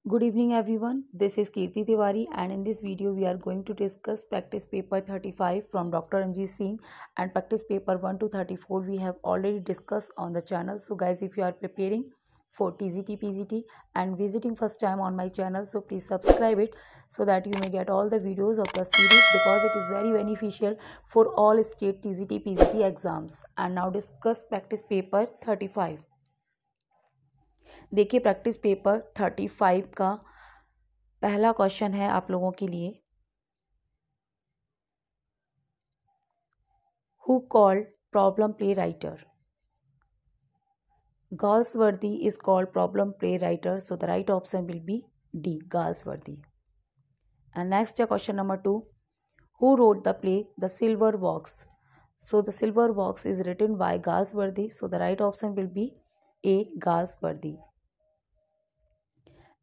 Good evening everyone. This is Kirti Tiwari and in this video we are going to discuss practice paper 35 from Dr. Ranjit Singh and practice paper 1 to 34 we have already discussed on the channel. So guys, if you are preparing for TGT PGT and visiting first time on my channel, so please subscribe it so that you may get all the videos of the series because it is very beneficial for all state TGT PGT exams. And now discuss practice paper 35. देखिए practice paper 35 का पहला question है आप लोगों के लिए। Who called problem play writer? Galsworthy is called problem play writer, so the right option will be D, Galsworthy. And next question number 2, who wrote the play The Silver Box? So the Silver Box is written by Galsworthy, so the right option will be A, Galsworthy.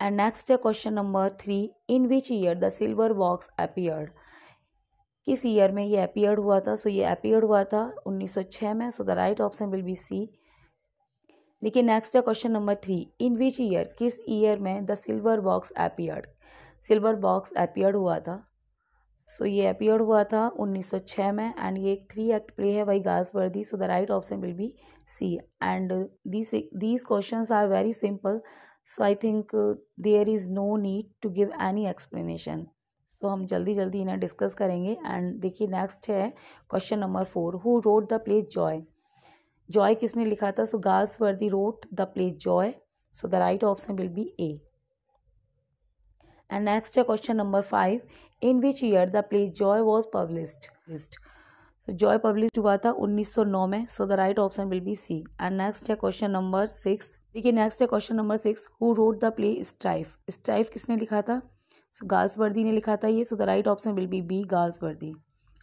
And next question number 3, in which year the Silver Box appeared? किस year में ये appeared हुआ था? सो ये appeared हुआ था 1906 में, so the right option will be C. देखिए नेक्स्ट है question number 3, in which year, किस ईयर में the silver box appeared? Silver box appeared हुआ था, सो ये अपीयर्ड हुआ था 1906 में एंड ये एक 3 एक्ट प्ले है by Galsworthy, so the right option will be C. And these questions are very simple, so I think there is no need to give any explanation. तो हम जल्दी जल्दी इन्हें डिस्कस करेंगे। एंड देखिए नेक्स्ट है question number 4, who wrote the play Joy? Joy किसने लिखा था? So Galsworthy wrote the play Joy, so the right option will be A. And next है question number 5, in which year the play Joy was published? So Joy published हुआ था 1909 में, so the right option will be C. And next है question number 6, देखिए next है question number 6, who wrote the play Strife? Strife किसने लिखा था? So Galsworthy ने लिखा था ये, so the right option will be B, Galsworthy.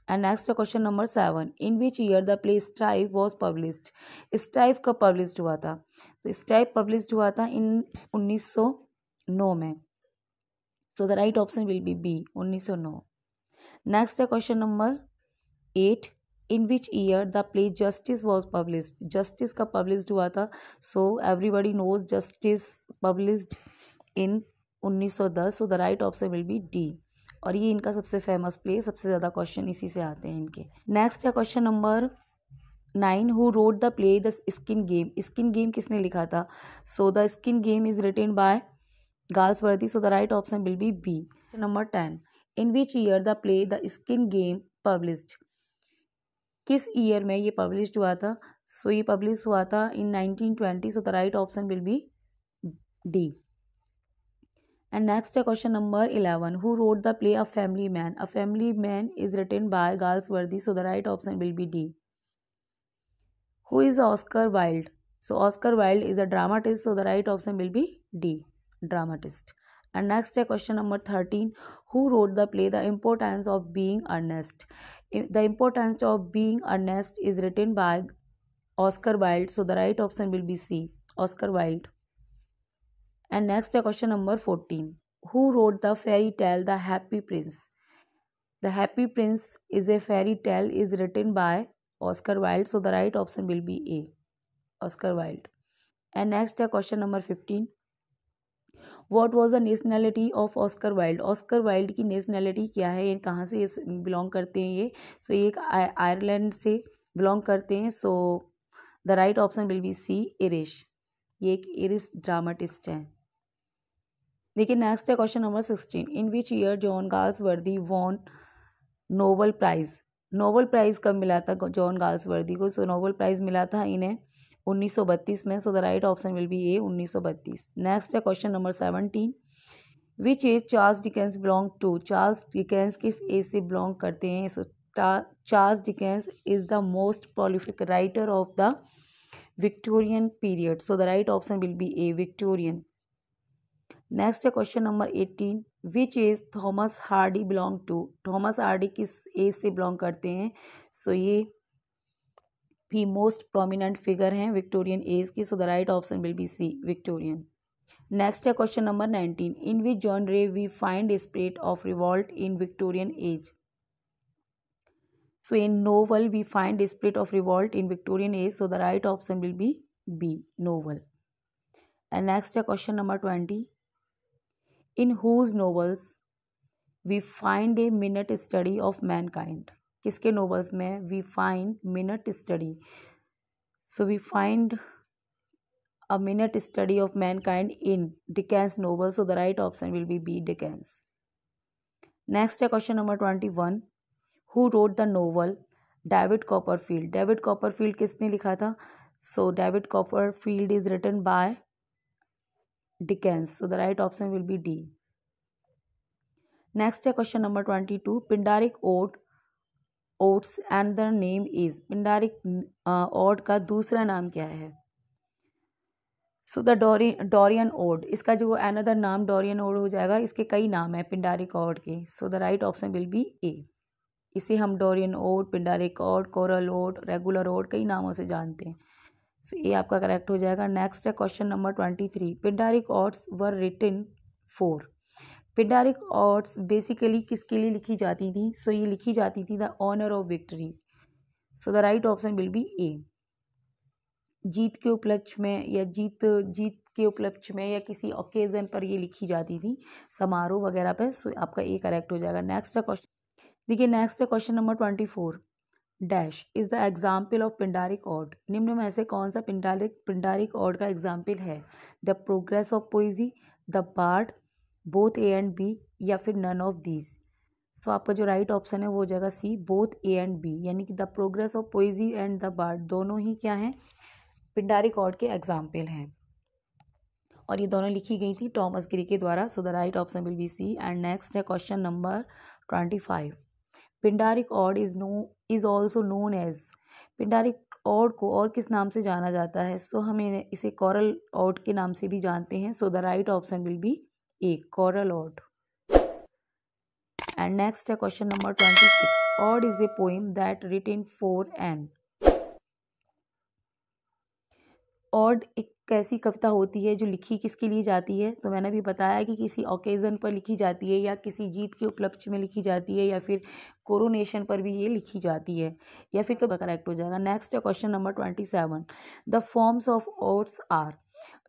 And next question number 7, in which year the play Strife was published? Strife कब published हुआ था? तो स्ट्राइफ पब्लिश्ड हुआ था इन 1909 में, so the right option will be B, 1909। Next है question number 8, in which year the play Justice was published? Justice कब published हुआ था? So everybody knows Justice published in 1910, so the right option will be D. और ये इनका सबसे famous play, सबसे ज़्यादा क्वेश्चन इसी से आते हैं इनके। नेक्स्ट है question number 9, who wrote the play the Skin Game? Skin Game किसने लिखा था? So the Skin Game is written by Galsworthy, so the right option will be B. Number 10, in which year the play the Skin Game published? किस year में ये published हुआ था? सो ये publish हुआ था इन 1920, सो the right option will be D. And next question number 11, who wrote the play A Family Man? A Family Man is written by Galsworthy, so the right option will be D. Who is Oscar Wilde? So Oscar Wilde is a dramatist, so the right option will be D, dramatist. And next question number 13, who wrote the play The Importance of Being Earnest? The Importance of Being Earnest is written by Oscar Wilde, so the right option will be C, Oscar Wilde. And next question number 14, who wrote the fairy tale The Happy Prince? The Happy Prince is a fairy tale is written by Oscar Wilde, so the right option will be A, Oscar Wilde. And next question number 15, what was the nationality of Oscar Wilde? Oscar Wilde की nationality क्या है? ये कहाँ से belong करते हैं ये? सो ये एक आयरलैंड से बिलोंग करते हैं, so the right option will be C, Irish. ये एक इरिश ड्रामाटिस्ट हैं। देखिए नेक्स्ट है question number 16, in which year John Galsworthy won Nobel prize? Nobel prize कब मिला था जॉन गाल्सवर्दी को? सो नोबल प्राइज़ मिला था इन्हें 1932 में, so the right option will be A, 1932। Next है question number 17, which age Charles Dickens belong to? Charles Dickens किस एज से बिलोंग करते हैं? So Charles Dickens is the most prolific writer of the Victorian period, so the right option will be A, Victorian. Next है question number 18, which age Thomas Hardy belong to? Thomas Hardy किस age से belong करते हैं? सो ये भी most prominent figure हैं Victorian age की, so the right option will be C, Victorian. Next है question number 19, in which genre we find spirit of revolt in Victorian age? So in novel we find spirit of revolt in Victorian age, so the right option will be B, novel. And next है question number 20, in whose novels we find a minute study of mankind, किसके novels में we find minute study, so we find a minute study of mankind in Dickens novel, so the right option will be B, Dickens. Next है question number 21, who wrote the novel David Copperfield? David Copperfield किसने लिखा था? So David Copperfield is written by Dickens, so the right option will be D. Next है question number 22, Pindaric odes and the name is, Pindaric ode का दूसरा नाम क्या है? So the Dorian odd, इसका जो अनदर नाम डोरियन ओड हो जाएगा, इसके कई नाम है पिंडारिक ओड के, so the right option will be A. इसे हम Dorian ode, Pindaric ode, choral ode, regular ode कई नामों से जानते हैं, सो ये आपका करेक्ट हो जाएगा। नेक्स्ट है question number 23, Pindaric odes were written for, Pindaric odes basically किसके लिए लिखी जाती थी? सो ये लिखी जाती थी the honour of victory, so the right option will be A. जीत के उपलक्ष्य में या जीत के उपलक्ष्य में या किसी ओकेजन पर ये लिखी जाती थी, समारोह वगैरह पे, सो आपका ए करेक्ट हो जाएगा। नेक्स्ट है क्वेश्चन, देखिए नेक्स्ट है question number 24, dash is the example of Pindaric ode, निम्न में से कौन सा पिंडारिक ऑड का एग्जाम्पल है? The progress of poesy, the bard, both A and B, या फिर नन ऑफ दीज। सो आपका जो राइट ऑप्शन है वो हो जाएगा C, both A and B, यानी कि the progress of poesy and the bard दोनों ही क्या हैं? पिंडारिक ऑड के एग्जाम्पल हैं, और ये दोनों लिखी गई थी टॉमस ग्रे के द्वारा, so the right option will be C. And next है question number 25, Pindaric ode is also known as, Pindaric ode को और किस नाम से जाना जाता है? सो हमें इसे कोरल ऑड के नाम से भी जानते हैं, so the right option will be A, choral ode. And next है question number 26, ode is a poem that written for an, ode एक ऐसी कविता होती है जो लिखी किसके लिए जाती है? तो मैंने भी बताया कि किसी ओकेज़न पर लिखी जाती है, या किसी जीत के उपलक्ष्य में लिखी जाती है, या फिर कोरोनेशन पर भी ये लिखी जाती है, या फिर कब करेक्ट हो जाएगा। नेक्स्ट है question number 27, the forms of odes are,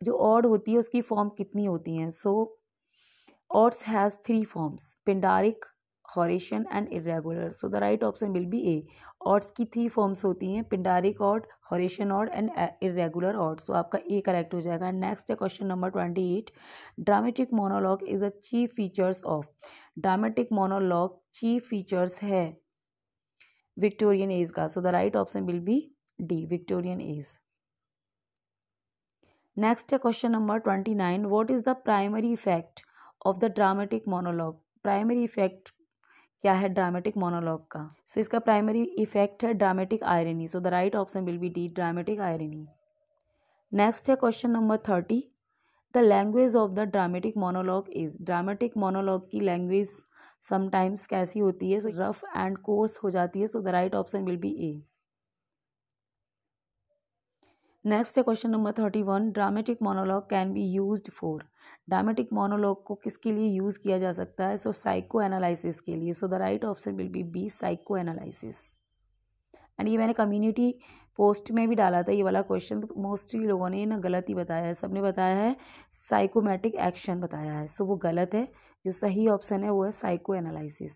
जो ऑड होती है उसकी फॉर्म कितनी होती हैं? So odes has 3 forms, Pindaric, Horatian and irregular, so the right option will be A. Odes की 3 फॉर्म्स होती हैं, Pindaric ode, Horatian ode and irregular ode, so आपका ए करेक्ट हो जाएगा। नेक्स्ट है question number 28, dramatic monologue is the chief features of, dramatic monologue chief features है Victorian age का, so the right option will be D, Victorian age. Next है question number 29, what is the primary effect of the dramatic monologue, primary effect क्या है dramatic monologue का? सो इसका primary effect है dramatic irony, so the right option will be D, dramatic irony. Next है question number 30, the language of the dramatic monologue is, dramatic monologue की language sometimes कैसी होती है? सो रफ एंड कोर्स हो जाती है, so the right option will be A. Next है question number 31, dramatic monologue can be used for, dramatic monologue को किसके लिए यूज़ किया जा सकता है? सो साइको एनालिसिस के लिए, so the right option will be B, psychoanalysis. And ये मैंने कम्युनिटी पोस्ट में भी डाला था ये वाला क्वेश्चन, तो मोस्टली लोगों ने ना गलत ही बताया है, सबने बताया है साइकोमेटिक एक्शन बताया है, सो वो गलत है, जो सही ऑप्शन है वो है साइको एनालिसिस।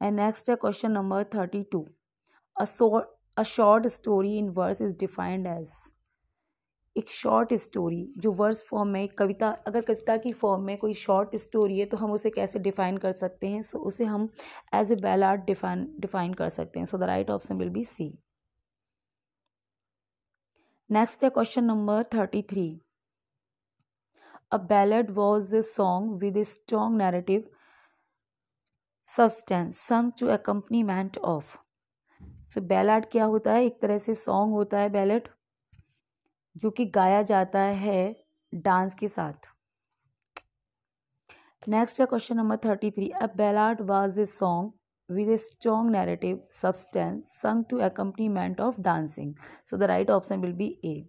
एंड नेक्स्ट है question number 32, a short story in verse is defined as, एक शॉर्ट स्टोरी जो वर्स फॉर्म में, कविता, अगर कविता की फॉर्म में कोई शॉर्ट स्टोरी है तो हम उसे कैसे डिफाइन कर सकते हैं? सो उसे हम एज ए बैलाड डिफाइन कर सकते हैं, so the right option will be C. Next है question number 33, a ballad was a song with a strong narrative substance sung to accompaniment of, so ballad क्या होता है? एक तरह से सॉन्ग होता है बैलड, जो कि गाया जाता है डांस के साथ। नेक्स्ट है question number 33, a ballad was a song with a strong narrative substance sung to accompaniment of dancing, so the right option will be A.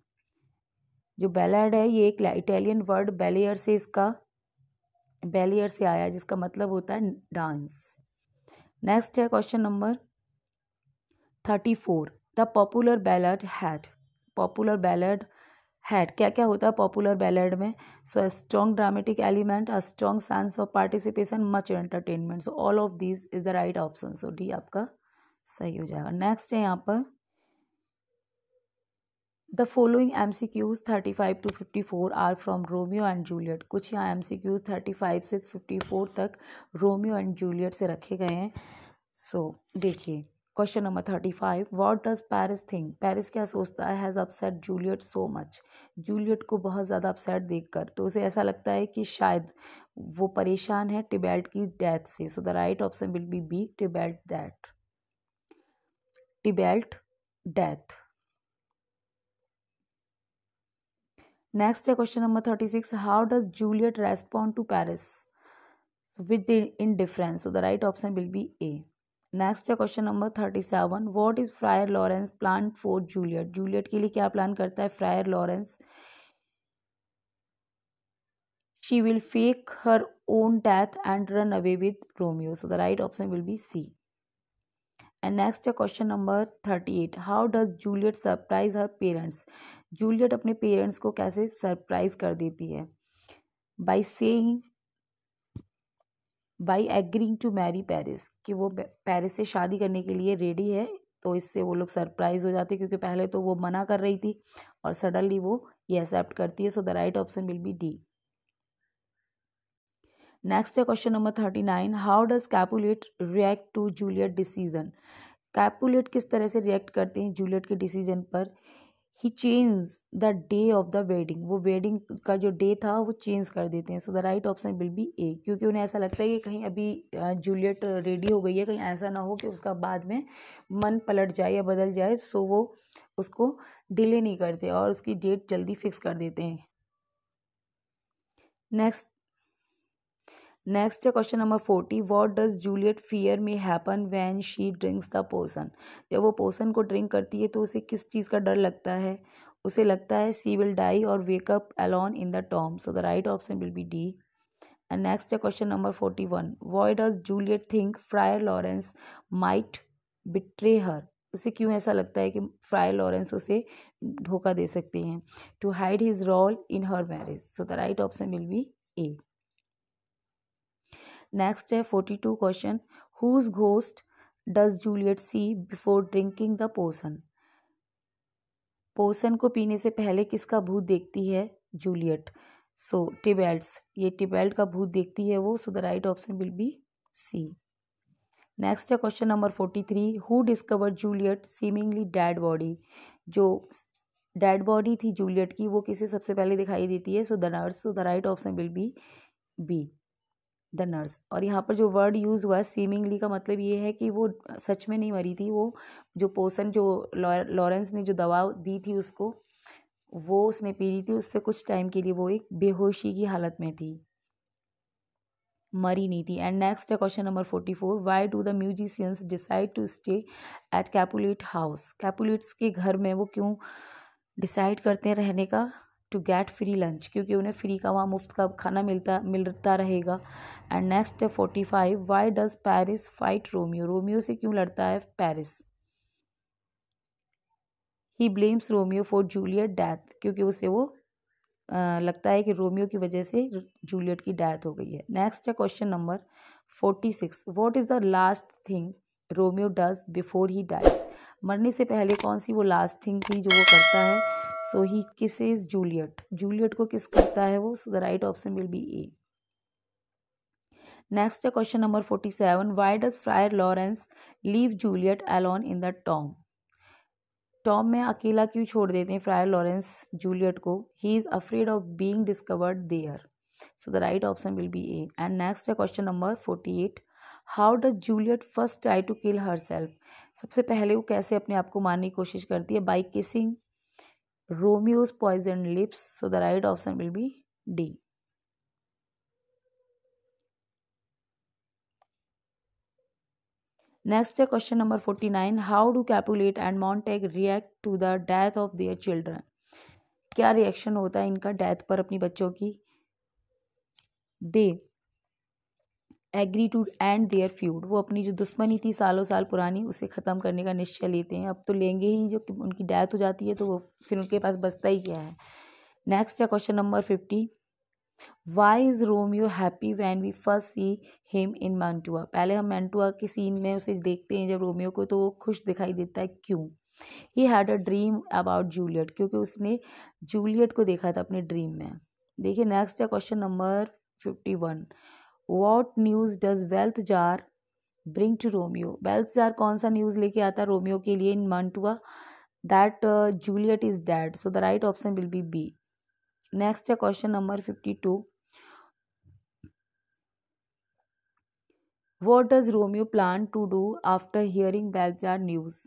जो बैलाड है ये एक इटालियन वर्ड बैलियर से, इसका बैलियर से आया, जिसका मतलब होता है डांस। नेक्स्ट है question number 34, the popular ballad had क्या क्या होता है पॉपुलर बैलेड में? So a strong dramatic element, a strong sense of participation, much entertainment. So all of these is the right option. So D आपका सही हो जाएगा। नेक्स्ट है यहाँ पर the following MCQs 35 to 54 are from Romeo and Juliet. कुछ यहाँ MCQs 35 से 54 तक रोमियो एंड जूलियट से रखे गए हैं। सो देखिए question number 35, what does Paris think? Paris क्या सोचता है? Has upset Juliet so much. Juliet को बहुत ज़्यादा अपसेट देखकर तो उसे ऐसा लगता है कि शायद वो परेशान है टिबेल्ट की डेथ से। So the right option will be Tybalt death. Tybalt death. Next है question number 36, how does Juliet respond to Paris? With indifference. So the right option will be A. Next है question number 37, what is Friar Lawrence plan for Juliet? Juliet के लिए क्या plan करता है Friar Lawrence? She will fake her own death and run away with Romeo. So the right option will be C. And next है question number 38, how does Juliet surprise her parents? Juliet अपने parents को कैसे surprise कर देती है? By saying, by agreeing to marry Paris, कि वो Paris से शादी करने के लिए रेडी है। तो इससे वो लोग सरप्राइज हो जाते हैं क्योंकि पहले तो वो मना कर रही थी और सडनली वो ये एक्सेप्ट करती है। So the right option will be D. Next है question number 39, how does Capulet react to Juliet decision? Capulet किस तरह से रिएक्ट करते हैं जूलियट के डिसीजन पर? He change the day of the wedding, वो वेडिंग का जो डे था वो चेंज कर देते हैं। So the right option will be A, क्योंकि उन्हें ऐसा लगता है कि कहीं अभी जूलियट रेडी हो गई है, कहीं ऐसा ना हो कि उसका बाद में मन पलट जाए या बदल जाए। सो वो उसको डिले नहीं करते और उसकी डेट जल्दी फिक्स कर देते हैं। नेक्स्ट है question number 40, what does Juliet fear may happen when she drinks the potion? जब वो पोशन को ड्रिंक करती है तो उसे किस चीज़ का डर लगता है? उसे लगता है सी विल डाई और wake up alone in the tomb. So the right option will be D. And next है question number 41, why does Juliet think Friar Laurence might betray her? उसे क्यों ऐसा लगता है कि फ्रायर लॉरेंस उसे धोखा दे सकते हैं? To hide his role in her marriage. So the right option will be A. Next है 42 question, whose ghost does Juliet see before drinking the potion? Potion को पीने से पहले किसका भूत देखती है जूलियट? सो टिबेल्ट्स, ये टिबेल्ट का भूत देखती है वो। So the right option will be C. Next है question number 43, who discover Juliet seemingly dead body? जो डेड बॉडी थी जूलियट की वो किसे सबसे पहले दिखाई देती है? So the nurse. So the right option will be B, the nurse. और यहाँ पर जो वर्ड यूज़ हुआ है सीमिंगली का मतलब ये है कि वो सच में नहीं मरी थी। वो जो पोशन जो लॉरेंस ने जो दवा दी थी उसको, वो उसने पी ली थी, उससे कुछ टाइम के लिए वो एक बेहोशी की हालत में थी, मरी नहीं थी। एंड नेक्स्ट है question number 44, why do the musicians decide to stay at Capulet house? Capulets के घर में वो क्यों डिसाइड करते हैं रहने का? टू गेट फ्री लंच, क्योंकि उन्हें फ्री का वहाँ मुफ्त का खाना मिलता रहेगा। एंड नेक्स्ट है 45, why does Paris fight Romeo? Romeo से क्यों लड़ता है Paris? He blames Romeo for Juliet death, क्योंकि उसे वो लगता है कि रोमियो की वजह से जूलियट की डेथ हो गई है। नेक्स्ट है question number 46, what is the last thing Romeo does before he dies? मरने से पहले कौन सी वो लास्ट थिंग थी जो वो करता है? So he kisses Juliet, Juliet को किस करता है वो? So the right option will be A. Next है question number 47, why does Friar Laurence leave Juliet alone in the tomb? Tomb में अकेला क्यों छोड़ देते हैं फ्रायर लॉरेंस जूलियट को? He is afraid of being discovered there. So the right option will be A. And next है question number 48, how does Juliet first try to kill herself? सबसे पहले वो कैसे अपने आप को मारने की कोशिश करती है? By kissing Romeo's poison lips. So the right option will be D. Next है question number 49, how do Capulet and Montague react to the death of their children? क्या रिएक्शन होता है इनका डेथ पर अपनी बच्चों की? They agree to end their feud, वो अपनी जो दुश्मनी थी सालों साल पुरानी उसे ख़त्म करने का निश्चय लेते हैं। अब तो लेंगे ही, जो उनकी डेथ हो जाती है तो वो फिर उनके पास बचता ही क्या है। नेक्स्ट है question number 50, why is Romeo happy when we first see him in Mantua. पहले हम मैंटुआ के सीन में उसे देखते हैं जब रोमियो को, तो वो खुश दिखाई देता है, क्यों? He had a dream about Juliet, क्योंकि उसने जूलियट को देखा था अपने ड्रीम में। देखिए नेक्स्ट है question number 51, what news does Balthasar bring to Romeo. Balthasar कौन सा न्यूज़ लेके आता है रोमियो के लिए in Mantua? That Juliet is dead, so the right option will be B. Next है question number 52, what does Romeo plan to do after hearing Balthazar news?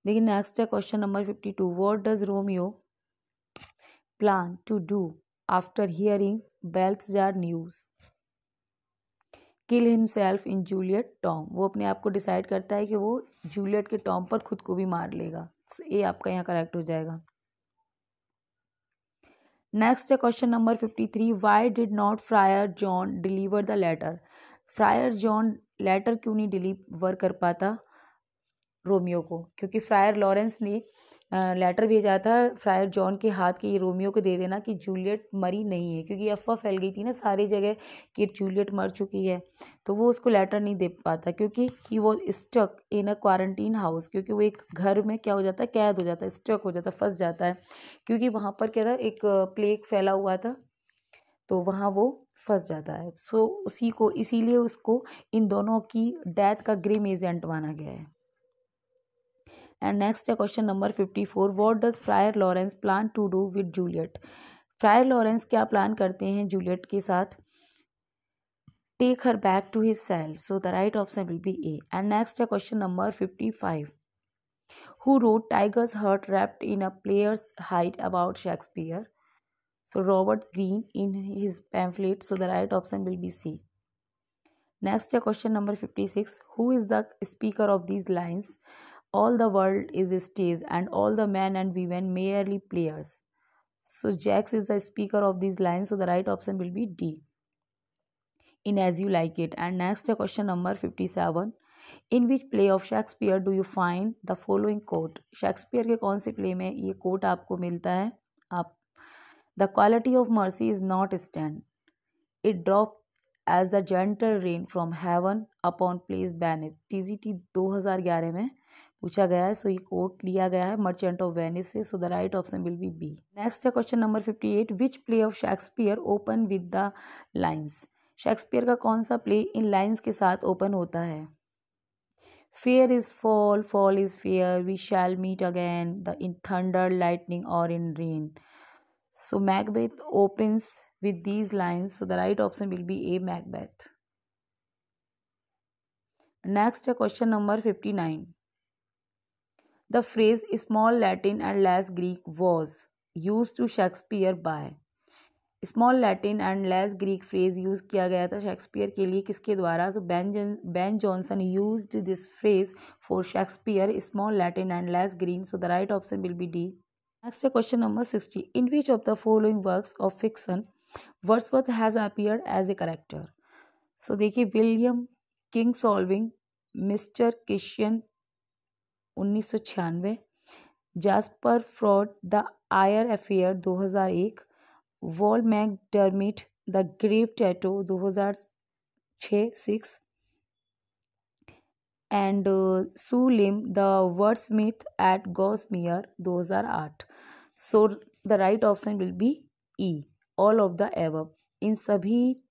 देखिए next है question number 52, what does Romeo plan to do after hearing Balthazar news? Kill himself in Juliet Tom. वो अपने आप को decide करता है कि वो जूलियट के टॉम पर खुद को भी मार लेगा। सो ये आपका यहाँ करेक्ट हो जाएगा। नेक्स्ट है question number 53, why did not Friar John deliver the letter. Friar John letter क्यों नहीं डिलीवर कर पाता रोमियो को? क्योंकि फ्रायर लॉरेंस ने लेटर भेजा था फ्रायर जॉन के हाथ के, ये रोमियो को दे देना कि जूलियट मरी नहीं है, क्योंकि अफवाह फैल गई थी ना सारी जगह कि जूलियट मर चुकी है। तो वो उसको लेटर नहीं दे पाता क्योंकि he was stuck in a quarantine house, क्योंकि वो एक घर में क्या हो जाता है, कैद हो जाता है, स्टक हो जाता है, फंस जाता है, क्योंकि वहाँ पर क्या था, एक प्लेग फैला हुआ था, तो वहाँ वो फंस जाता है। सो उसी को, इसीलिए उसको इन दोनों की डेथ का ग्रिम एजेंट माना गया है। एंड नेक्स्ट है question number 54, what does Friar Lawrence plan to do with Juliet. Friar Laurence क्या प्लान करते हैं जूलियट के साथ? Take her back to his cell, so the right option will be A. And next है question number 55, who wrote tiger's heart wrapped in a player's hide about Shakespeare. So Robert Greene in his pamphlet, so the right option will be C. Next है question number 56, who is the speaker of these lines, all the world is a stage and all the men and women merely players. So Jax is the speaker of these lines, so the right option will be D in As You Like It. And next question number 57, in which play of Shakespeare do you find the following quote? Shakespeare के कौन से play में ये coat आपको मिलता है? आप The quality of mercy is not stand, it dropped as the gentle rain from heaven upon place banished। TGT 2011 में पूछा गया है, सो ये कोट लिया गया है मर्चेंट ऑफ वेनिस से, so the right option will be B. Next है question number 58, which play of Shakespeare open with the lines. Shakespeare का कौन सा प्ले इन लाइन्स के साथ ओपन होता है? Fair is foul, foul is fair, we shall meet again, the in thunder lightning और in rain. So Macbeth opens with these lines, so the right option will be A, Macbeth. Next question number 59, the phrase small Latin and less Greek was used to Shakespeare by। Small Latin and less Greek phrase use किया गया था Shakespeare के लिए, किसके द्वारा? So Ben Jonson used this phrase for Shakespeare, small Latin and less green, so the right option will be D. Next question number 60, in which of the following works of fiction Wordsworth has appeared as a character? So देखिए, William Kinsolving, Mister Christian 1996, Jasper Fforde the Eyre Affair 2001, Val McDermid the Grave Tattoo 2006 and Sue Limb the Wordsmiths at Gorsemere 2008। So the right option will be E, all of the above. इन सभी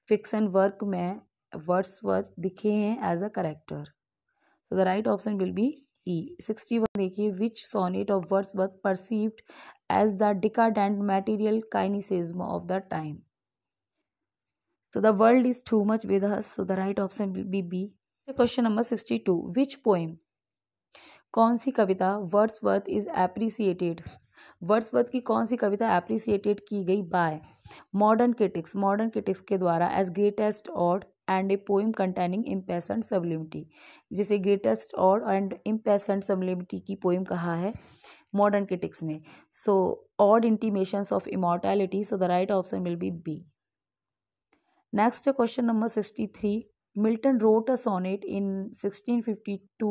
fiction work में Wordsworth दिखे हैं as a character, so the right option will be E. 61 देखिए, which sonnet of Wordsworth perceived as the decadent material काइनिसिज्म of the time. So the world is too much with us, so the right option will be B. Question number 62, which poem, कौन सी कविता Wordsworth is appreciated, Wordsworth की कौन सी कविता appreciated की गई by modern critics, modern critics के द्वारा as greatest ode and a poem containing impassioned sublimity, जिसे greatest ode and impassioned sublimity की पोएम कहा है मॉडर्न क्रिटिक्स ने। So ode intimations of immortality, so the right option will be B. Next question number 63, Milton wrote a sonnet in 1652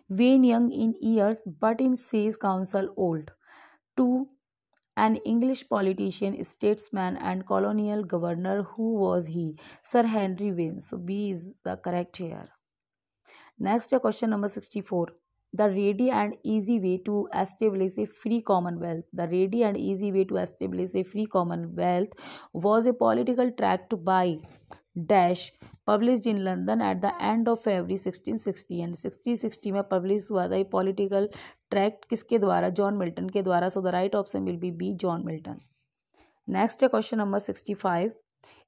Vain young in years, but in says counsel old. 2. An English politician, statesman, and colonial governor. Who was he? Sir Henry Vane. So B is the correct here. Next, question number 64. The ready and easy way to establish a free commonwealth. The ready and easy way to establish a free commonwealth was a political tract by dash published in London at the end of February 1660 and 1660 में published हुआ था ये political tract किसके द्वारा? John Milton के द्वारा. So the right option will be B, John Milton. Next question number 65.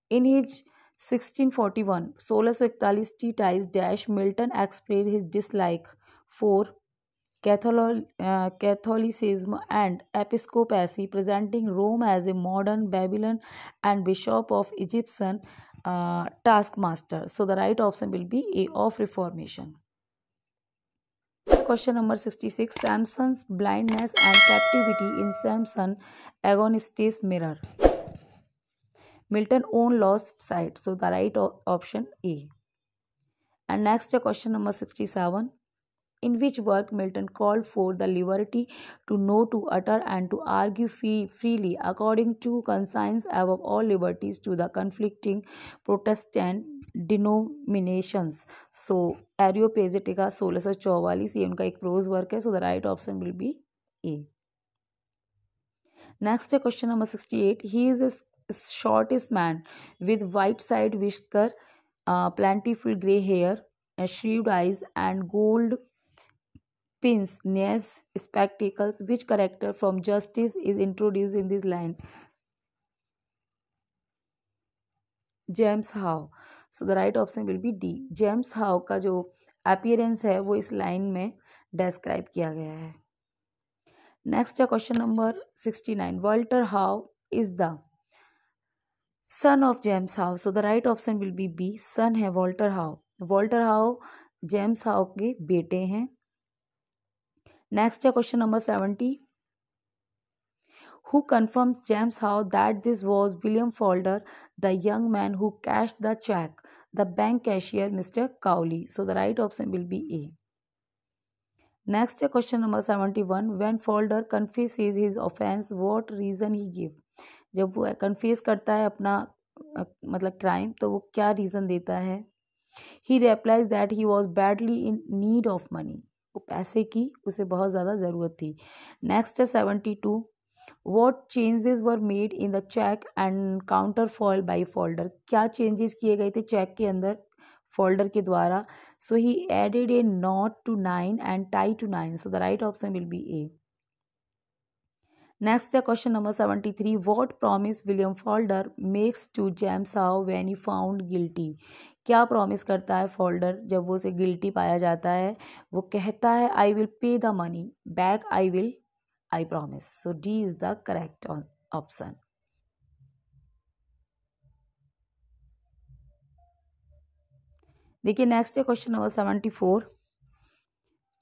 In his 1641 1641 treatise dash Milton expressed his dislike for Catholicism and episcopacy, presenting Rome as a modern Babylon and bishop of Egyptian taskmaster. So the right option will be A, of Reformation. Question number 66. Samson's blindness and captivity in Samson Agonistes mirror. Milton own lost sight. So the right option A. And next question number 67. In which work Milton called for the liberty to know, to utter, and to argue freely, according to conscience above all liberties, to the conflicting Protestant denominations. So Areopagitica 1644 ये उनका एक prose work है. So the right option will be A. Next question number 68. He is a shortest man with white side whisker, plentiful grey hair, shrewd eyes, and gold pins, nails, spectacles. Which character from Justice is introduced in this line? James Howe. So the right option will be D. James how का जो appearance है वो इस line में describe किया गया है. Next है question number 69. Walter Howe is the son of James Howe. So the right option will be B. Son है Walter Howe. Walter Howe James Howe के बेटे हैं. नेक्स्ट है question number 70. Who confirms James Howe that this was William Falder, the young man who cashed the check? The bank cashier, Mr. Cowley. So the right option will be A. Next question number 71. When Falder confesses his offense, what reason he give? जब वो confess करता है अपना मतलब crime, तो वो क्या reason देता है? He replies that he was badly in need of money. वो पैसे की उसे बहुत ज़्यादा ज़रूरत थी. Next 72. What changes were made in the check and counterfoil by Falder? क्या changes किए गए थे चेक के अंदर फोल्डर के द्वारा? So he added a knot to 9 and tie to 9. So the right option will be A. Next question number 73. What promise William Falder makes to James Howe when he found guilty? क्या promise करता है Falder जब वो उसे guilty पाया जाता है? वो कहता है I will pay the money back, I promise. So D is the correct option. देखिए नेक्स्ट है question number 74.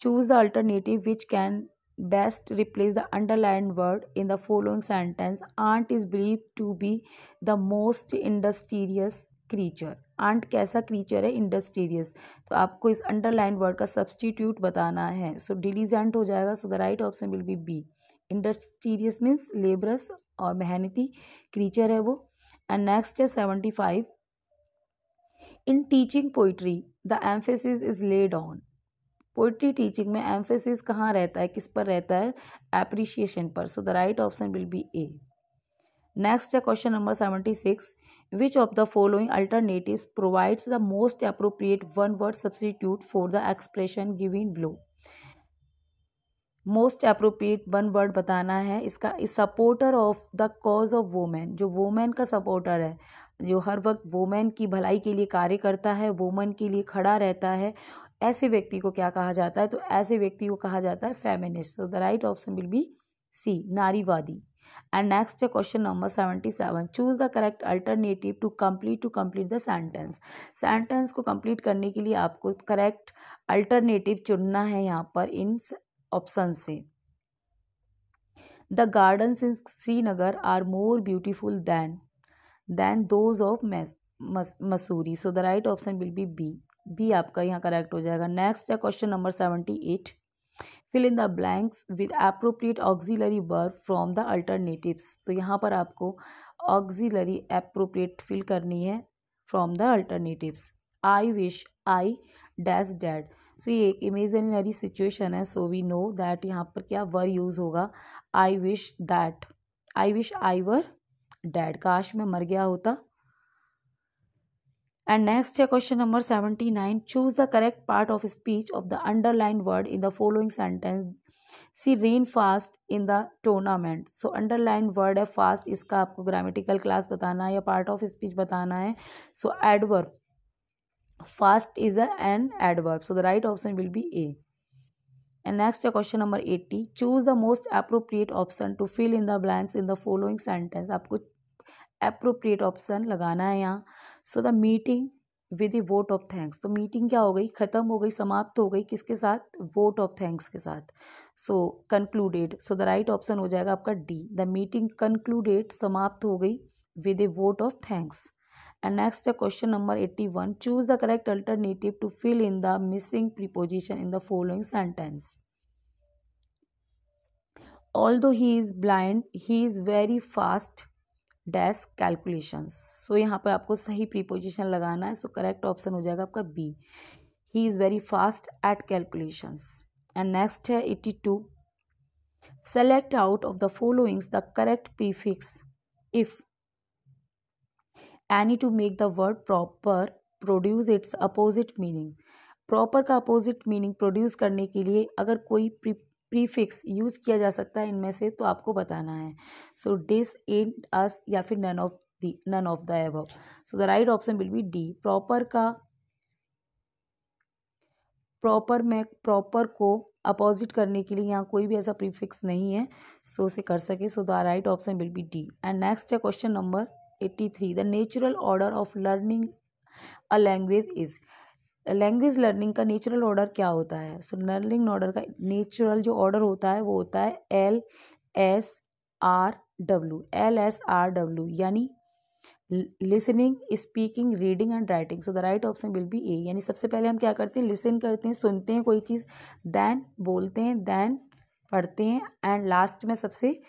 Choose the alternative which can best replace the underline word in the following sentence. Ant is believe to be the most industrious creature. Ant कैसा creature है? Industrious. तो आपको इस underline word का substitute बताना है. सो diligent हो जाएगा. So the right option will be B. Industrious means laborious और मेहनती क्रीचर है वो. एंड नेक्स्ट है 75. In teaching poetry the emphasis is laid on. Poetry teaching में एम्फेसिस कहाँ रहता है, किस पर रहता है? एप्रिशिएशन पर. So the right option will be A. Next है question number 76. Which of the following alternatives provides the most appropriate one word substitute for the expression given below. Most appropriate one word बताना है. इसका इस supporter of the cause of women. जो women का supporter है, जो हर वक्त women की भलाई के लिए कार्य करता है, वोमेन के लिए खड़ा रहता है, ऐसे व्यक्ति को क्या कहा जाता है? तो ऐसे व्यक्ति को कहा जाता है feminist. So the right option will be C, नारीवादी. एंड नेक्स्ट है question number 77. Choose the correct alternative to complete the sentence. Sentence को कंप्लीट करने के लिए आपको करेक्ट अल्टरनेटिव चुनना है यहाँ पर इन ऑप्शन से. The gardens in Srinagar are more beautiful than those of Missouri. So the right option will be B. B आपका यहाँ करेक्ट हो जाएगा। नेक्स्ट है question number 78, fill in the blanks with appropriate auxiliary verb from the alternatives. तो यहाँ पर आपको auxiliary appropriate fill करनी है from the alternatives. I wish, I dash dad. So ये एक इमेजिनरी सिचुएशन है, सो वी नो दैट यहाँ पर क्या वर्ड यूज होगा, I wish that, I wish I were dead, काश मैं मर गया होता। And next है question number 79, choose the correct part of speech of the underline word in the following sentence. She ran fast in the tournament. So underline word है fast, इसका आपको grammatical class बताना है या पार्ट ऑफ स्पीच बताना है। So adverb, fast is an adverb, so the right option will be A. And next है question number 80, choose the most appropriate option to fill in the blanks in the following sentence. आपको appropriate option लगाना है यहाँ। So the meeting with the vote of thanks. तो meeting क्या हो गई, खत्म हो गई, समाप्त हो गई, किसके साथ, वोट ऑफ थैंक्स के साथ। So concluded, so the right option हो जाएगा आपका डी, द मीटिंग कंक्लूडेड, समाप्त हो गई with a vote of thanks. And next है question number 81, choose the correct alternative to fill in the missing preposition in the following sentence. Although he is blind he is very fast dash calculations. So यहाँ पे आपको सही preposition लगाना है, so correct option हो जाएगा आपका B, he is very fast at calculations. And next है 82, select out of the followings the correct prefix if any to make the word proper produce its opposite meaning. Proper का opposite meaning produce करने के लिए अगर कोई prefix use किया जा सकता है इनमें से, तो आपको बताना है। सो डिस, इन, अस या फिर none of the above. So the right option will be D, proper को अपोजिट करने के लिए यहाँ कोई भी ऐसा प्रीफिक्स नहीं है सो उसे कर सके। So the right option will be D. And next है question number 83, the natural order of learning a language is. Language learning का नेचुरल ऑर्डर क्या होता है। सो लर्निंग ऑर्डर का नेचुरल जो ऑर्डर होता है वो होता है LSRW, LSRW, यानी listening, speaking, reading and writing. So the right option will be A, यानी सबसे पहले हम क्या करते हैं, लिसन करते हैं, सुनते हैं कोई चीज़, देन बोलते हैं, देन पढ़ते हैं, एंड लास्ट में सबसे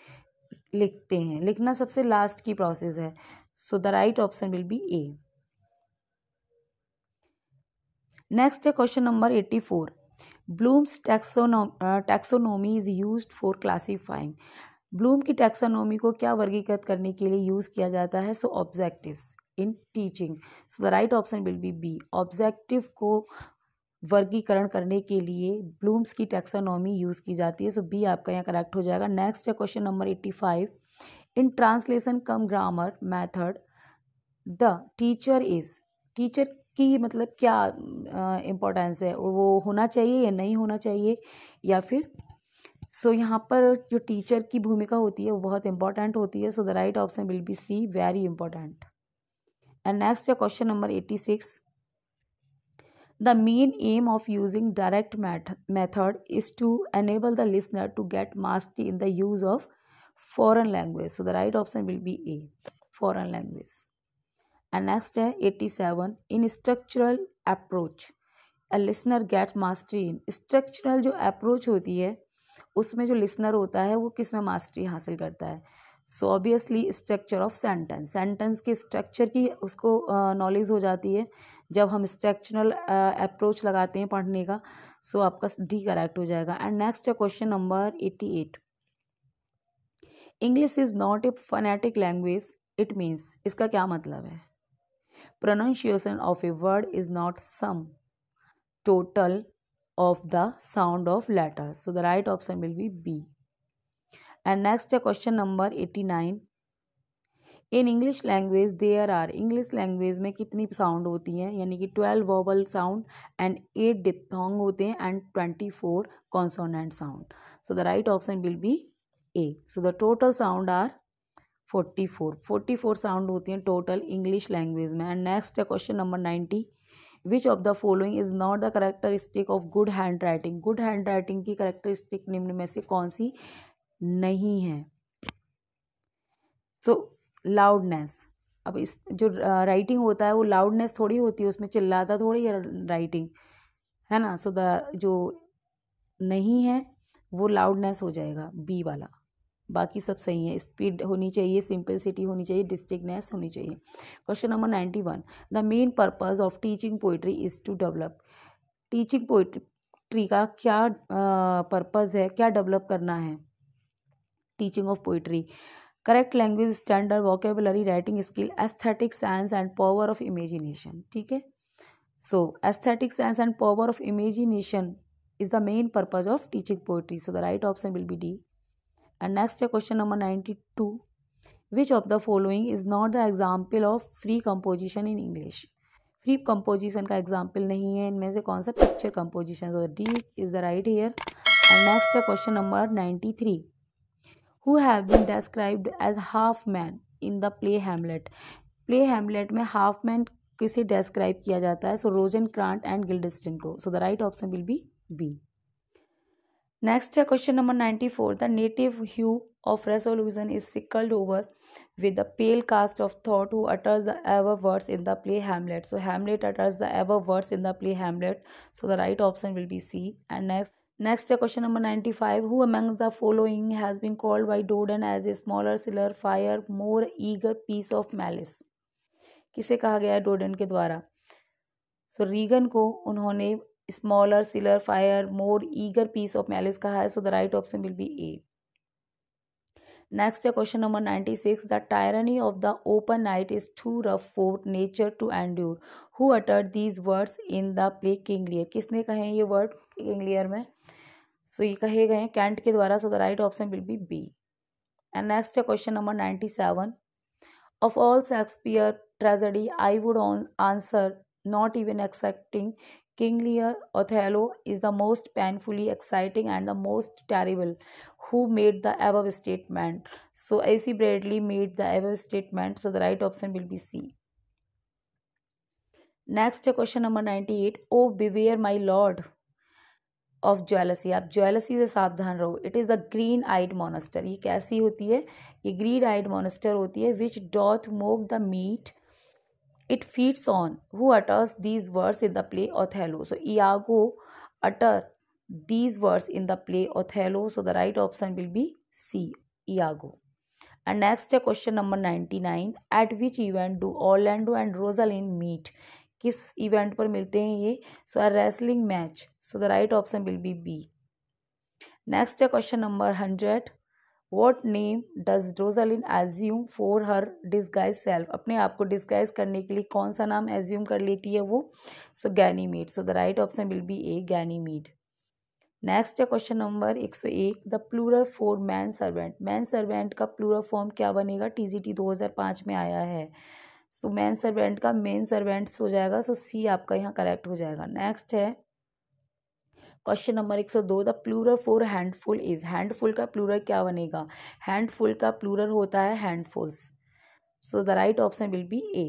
लिखते हैं। लिखना सबसे लास्ट की प्रोसेस है। So the right option will be A. Next है question number 84, Bloom's taxonomy is used for classifying. Bloom की टैक्सोनॉमी को क्या वर्गीकृत करने के लिए यूज किया जाता है। So objectives in teaching. So the right option will be B, objective को वर्गीकरण करने के लिए ब्लूम्स की टैक्सोनॉमी यूज की जाती है। सो बी आपका यहाँ करेक्ट हो जाएगा। नेक्स्ट है question number 85, in translation come grammar method the teacher is. Teacher की मतलब क्या इम्पोर्टेंस है, वो होना चाहिए या नहीं होना चाहिए, या फिर सो यहाँ पर जो टीचर की भूमिका होती है वो बहुत इंपॉर्टेंट होती है। So the right option will be C, very important. And next है question number 86, the main aim of using direct method is to enable the listener to get mastery in the use of foreign language. So the right option will be A, foreign language. And next है 87, in structural approach a listener get mastery in. Structural जो approach होती है उसमें जो listener होता है वो किस में मास्टरी हासिल करता है। So obviously structure of sentence, sentence के स्ट्रक्चर की उसको नॉलेज हो जाती है जब हम स्ट्रक्चरल अप्रोच लगाते हैं पढ़ने का। सो आपका डी करेक्ट हो जाएगा। एंड नेक्स्ट है question number 88, English is not a phonetic language, it means, इसका क्या मतलब है। Pronunciation of a word is not sum total of the sound of letters. So the right option will be B. And next question number 89, in English language there are, English language में कितनी sound होती हैं, यानी कि 12 vowel sound and 8 diphthong होते हैं and 24 consonant sound. So the right option will be A. So the total sound are 44 sound होती हैं टोटल इंग्लिश लैंग्वेज में। एंड नेक्स्ट है question number 90, which of the following is not the characteristic of good hand writing. Good hand writing की characteristic निम्न में से कौन सी नहीं है। सो लाउडनेस, अब इस जो राइटिंग होता है वो लाउडनेस थोड़ी होती है, उसमें चिल्लाता थोड़ी है राइटिंग, है ना। सो द जो नहीं है वो लाउडनेस हो जाएगा बी वाला। बाकी सब सही है, स्पीड होनी चाहिए, सिंपलिसिटी होनी चाहिए, डिस्टिंक्टनेस होनी चाहिए। Question number 91, the main purpose of teaching poetry is to develop. Teaching poetry का क्या पर्पस है, क्या डेवलप करना है teaching of poetry? Correct language standard, vocabulary, writing skill, aesthetic sense and power of imagination. ठीक है, so aesthetic sense and power of imagination is the main purpose of teaching poetry. So the right option will be D. And next question number 92. Which of the following is not the example of free composition in English? Free composition का example नहीं है, इनमें से कौन सा picture composition? So D is the right here. And next question number 93. Who have been described as half man in the play Hamlet? Play Hamlet में half man किसे describe किया जाता है? सो रोजेनक्रांट एंड गिल्डेस्टिन को। So the right option will be B. Next है question number 94. The native hue of resolution is sickled over with the pale cast of thought who utters the ever words in the play Hamlet. So Hamlet utters the ever words in the play Hamlet. So the right option will be C. And next question number 95. Who among the following has been called by Dodden as a smaller, slower, fire, more eager piece of malice? किसे कहा गया है डोडन के द्वारा? सो Regan को उन्होंने smaller, sillier, fire, more eager piece of malice कहा है। So the right option will be A. Next है question number 96. The tyranny of the open night is too rough for nature to endure. Who uttered these words in the play King Lear? किसने कहे हैं ये word King Lear में? सो ये कहे गए हैं कैंट के द्वारा। So the right option will be B. And next है question number 97. Of all Shakespeare tragedy, I would answer, not even accepting, King Lear, Othello is the most painfully exciting and the most terrible. Who made the above statement? So A.C. Bradley made the above statement. So the right option will be C. Next question number 98. Oh, beware my lord of jealousy. आप jealousy से सावधान रहो। It is the green eyed monster. ये कैसी होती है? ये green eyed monster होती है। Which doth mock the meat it feeds on. Who utters these words in the play Othello? So Iago utter these words in the play Othello. So the right option will be C, Iago. And next है question number 99. At which event do Orlando and Rosalind meet? किस event पर मिलते हैं ये? So a wrestling match. So the right option will be B. Next है question number 100. What name does Rosalind assume for her disguise self? अपने आप को disguise करने के लिए कौन सा नाम एज्यूम कर लेती है वो? So Ganymede. So the right option will be A, Ganymede. Next है question number 101. The plural for man servant. Man servant का प्लूरल फॉर्म क्या बनेगा? टीजीटी 2005 में आया है। सो मैन सर्वेंट का मेन सर्वेंट्स हो जाएगा। सो सी आपका यहाँ करेक्ट हो जाएगा। नेक्स्ट है question number 102. The plural for handful is. Handful का प्लूरल क्या बनेगा? हैंडफुल का प्लूरल होता है handfuls. So the right option will be A.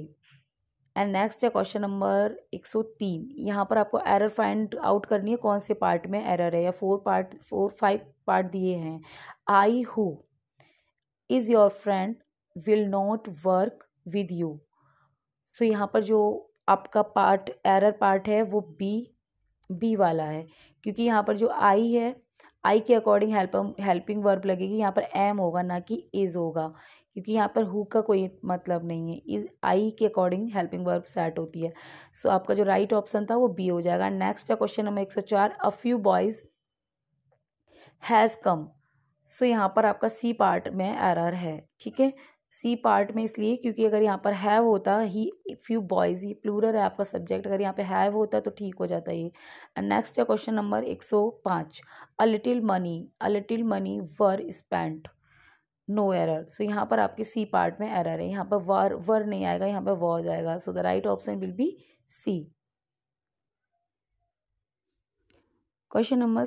And next है क्वेश्चन नंबर 103. यहाँ पर आपको एरर फाइंड आउट करनी है, कौन से पार्ट में एरर है, या 5 पार्ट दिए हैं। I who is your friend will not work with you. So यहाँ पर जो आपका पार्ट एरर पार्ट है वो बी वाला है, क्योंकि यहाँ पर जो आई है, आई के अकॉर्डिंग हेल्पिंग वर्ब लगेगी। यहाँ पर एम होगा ना कि इज होगा, क्योंकि यहाँ पर हु का कोई मतलब नहीं है। इज आई के अकॉर्डिंग हेल्पिंग वर्ब सेट होती है। सो आपका जो राइट ऑप्शन था वो बी हो जाएगा। नेक्स्ट है question number 104. A few boys has come. So यहाँ पर आपका सी पार्ट में एरर है। ठीक है, सी पार्ट में इसलिए क्योंकि अगर यहाँ पर हैव होता ही फ्यू बॉयज, ये प्लूरल है आपका सब्जेक्ट, अगर यहाँ पे हैव होता तो ठीक हो जाता ये। एंड नेक्स्ट है question number 105. A little money were spent, no error. So यहाँ पर आपके सी पार्ट में एरर है, यहाँ पर वर नहीं आएगा, यहाँ पर वॉज आएगा। So the right option will be C. Question number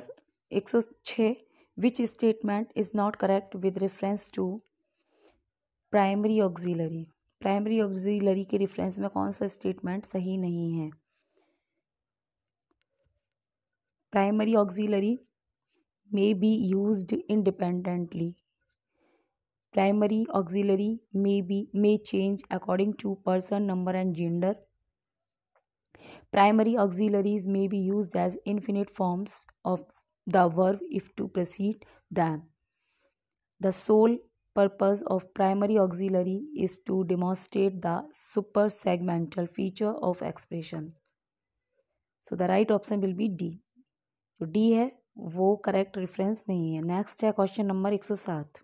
106. Which statement is not correct with reference to primary auxiliary? Primary auxiliary के रेफरेंस में कौन सा स्टेटमेंट सही नहीं है? Primary auxiliary may be used independently. Primary auxiliary may change according to person, number, and gender. Primary auxiliaries may be used as infinite forms of the verb if to precede them. The sole purpose of primary auxiliary is to demonstrate the supersegmental feature of expression. So the right option will be D. जो D है वो correct reference नहीं है. Next है question number 107.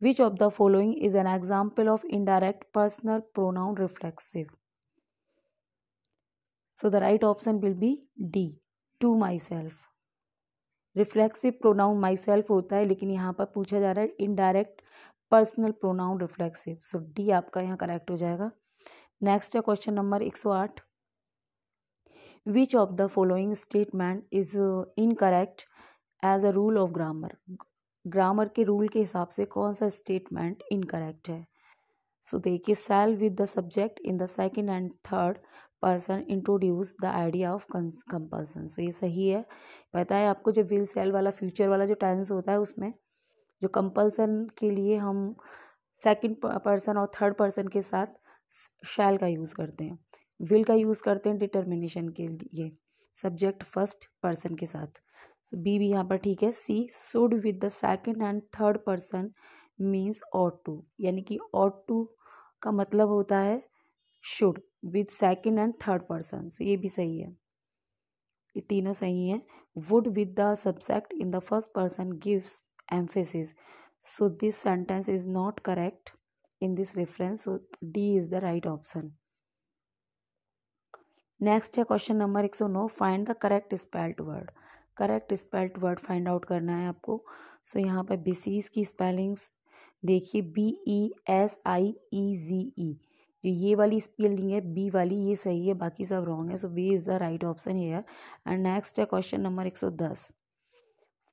Which of the following is an example of indirect personal pronoun reflexive? So the right option will be D. To myself. Reflexive pronoun myself होता है, लेकिन यहाँ पर पूछा जा रहा है indirect personal pronoun reflexive. So D आपका यहाँ करेक्ट हो जाएगा. नेक्स्ट है question number 108. Which of the following statement is incorrect as a rule of grammar? Grammar के रूल के हिसाब से कौन सा स्टेटमेंट इनकरेक्ट है? सो देखिए, shall with the subject in the second and third person introduce the idea of compulsion. So ये सही है. पता है आपको, जब विल सेल वाला फ्यूचर वाला जो टेंस होता है उसमें जो कंपल्सन के लिए हम सेकंड पर्सन और थर्ड पर्सन के साथ शैल का यूज़ करते हैं, विल का यूज़ करते हैं डिटर्मिनेशन के लिए सब्जेक्ट फर्स्ट पर्सन के साथ. सो बी भी यहाँ पर ठीक है. C should with the second and third person means ought to, यानी कि ought to का मतलब होता है should with second and third person. So ये भी सही है, ये तीनों सही हैं. Would with the subject in the first person gives emphasis. So this sentence is not correct in this reference. So D is the right option. Next है question number 109. Find the correct spelled word. Correct spelled word find out करना है आपको. सो यहाँ पर बिसीज की spellings देखिए, BESIEZE. जो ये वाली स्पेलिंग है बी वाली, ये सही है, बाकी सब रॉन्ग है. So B is the right option here. And next है question number 110.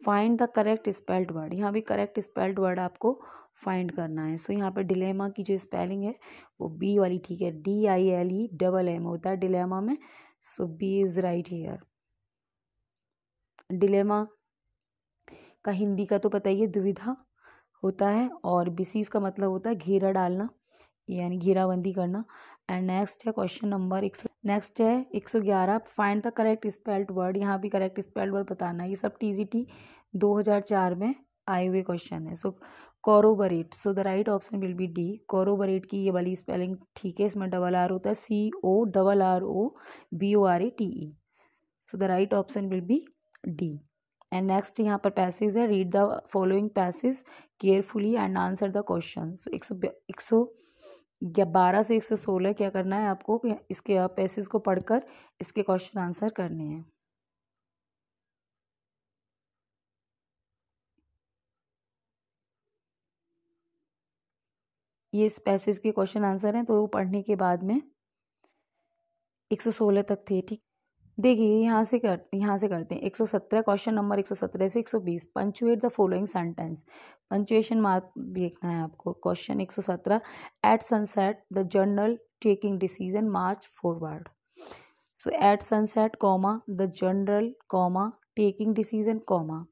Find the correct spelled word. यहाँ भी करेक्ट स्पेल्ड वर्ड आपको फाइंड करना है. सो यहाँ पे डिलेमा की जो स्पेलिंग है वो बी वाली ठीक है. DILEMM होता है डिलेमा में. So B is right here. Dilemma का हिंदी का तो पता ही है, दुविधा होता है, और बिसीज का मतलब होता है घेरा डालना, यानी घेराबंदी करना. एंड नेक्स्ट है question number 111. Find the correct spelled word. यहाँ भी करेक्ट स्पेल्ड वर्ड बताना है. ये सब TGT 2004 में आए हुए क्वेश्चन है. So corroborate. So the right option will be D. Corroborate की ये वाली स्पेलिंग ठीक है, इसमें डबल आर होता है, CORROBORATE. So the right option will be D. And next यहाँ पर पैसेज है. Read the following passage carefully and answer the question. So 112 से 116 क्या करना है आपको, इसके पैसेज को पढ़कर इसके क्वेश्चन आंसर करने हैं. ये इस पैसेज के क्वेश्चन आंसर हैं, तो वो पढ़ने के बाद में 116 तक थे. ठीक, देखिए यहाँ से करते हैं. 117 क्वेश्चन नंबर 117 से 120. Punctuate the following sentence. Punctuation mark देखना है आपको. Question 117. At sunset the general taking decision march forward. So at sunset comma the general comma taking decision comma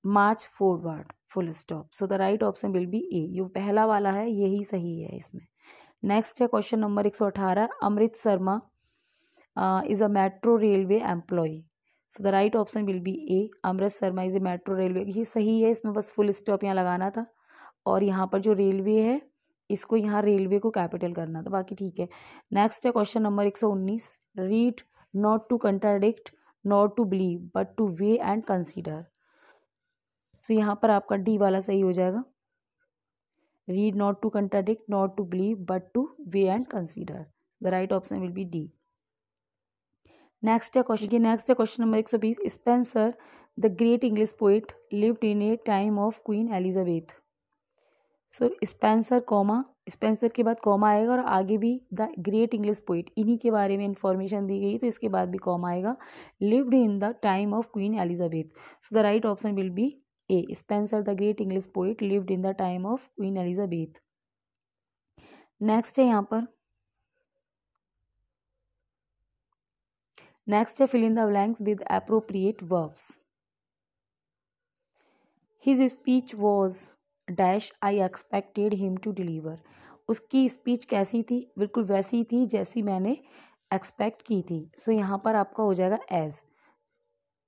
march forward full stop. So the right option will be A. जो पहला वाला है यही सही है इसमें. नेक्स्ट है question number 118. Amrit Sharma is a metro railway employee. So the right option will be A. Amrit Sharma is a metro railway. ये सही है, इसमें बस फुल स्टॉप यहाँ लगाना था, और यहाँ पर जो रेलवे है इसको यहाँ रेलवे को कैपिटल करना था, बाकी ठीक है. नेक्स्ट है question number 119. Read not to contradict not to believe but to weigh and consider. So यहाँ पर आपका डी वाला सही हो जाएगा. Read not to contradict not to believe but to weigh and consider. The right option will be D. Next है question number 120. Spenser the great English poet lived in a time of Queen Elizabeth. So Spenser के बाद comma आएगा, और आगे भी the great English poet, इन्हीं के बारे में इंफॉर्मेशन दी गई, तो इसके बाद भी कॉमा आएगा. Lived in the time of Queen Elizabeth. So the right option will be A. Spenser the great English poet lived in the time of Queen Elizabeth. Next है यहाँ पर नेक्स्ट है fill in the blanks with appropriate verbs. His speech was dash I expected him to deliver. उसकी speech कैसी थी, बिल्कुल वैसी थी जैसी मैंने एक्सपेक्ट की थी। सो यहाँ पर आपका हो जाएगा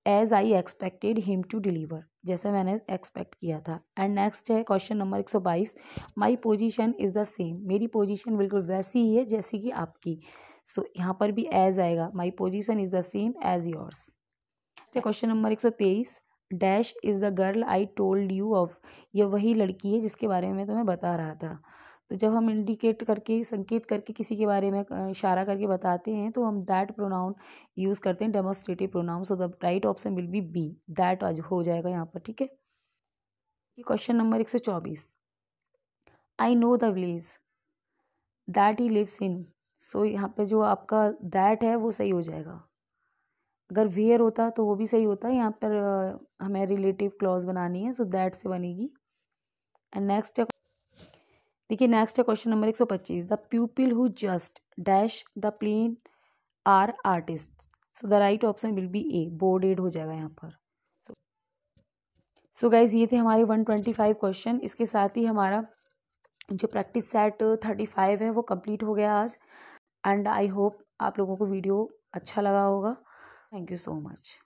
as I expected him to deliver, जैसे मैंने एक्सपेक्ट किया था। एंड नेक्स्ट है question number 122, my position is the same. मेरी पोजिशन बिल्कुल वैसी ही है जैसी कि आपकी। सो यहाँ पर भी एज आएगा, my position is the same as yours. Question number 123, dash is the girl I told you of. ये वही लड़की है जिसके बारे में तुम्हें बता रहा था। तो जब हम इंडिकेट करके, संकेत करके किसी के बारे में इशारा करके बताते हैं तो हम दैट प्रोनाउन यूज़ करते हैं, demonstrative pronoun. So the right option will be B, that आज हो जाएगा यहाँ पर, ठीक है। Question number 124, I know the village that he lives in. So यहाँ पे जो आपका दैट है वो सही हो जाएगा। अगर वेयर होता तो वो भी सही होता है। यहाँ पर हमें रिलेटिव क्लॉज बनानी है, सो दैट से बनेगी। एंड नेक्स्ट है, देखिए नेक्स्ट है question number 125, the people who just dash the plane are artist. So the right option will be A, boarded हो जाएगा यहाँ पर। सो गाइज ये थे हमारे 125 क्वेश्चन। इसके साथ ही हमारा जो प्रैक्टिस सेट 35 है वो कंप्लीट हो गया आज। एंड आई होप आप लोगों को वीडियो अच्छा लगा होगा। Thank you so much.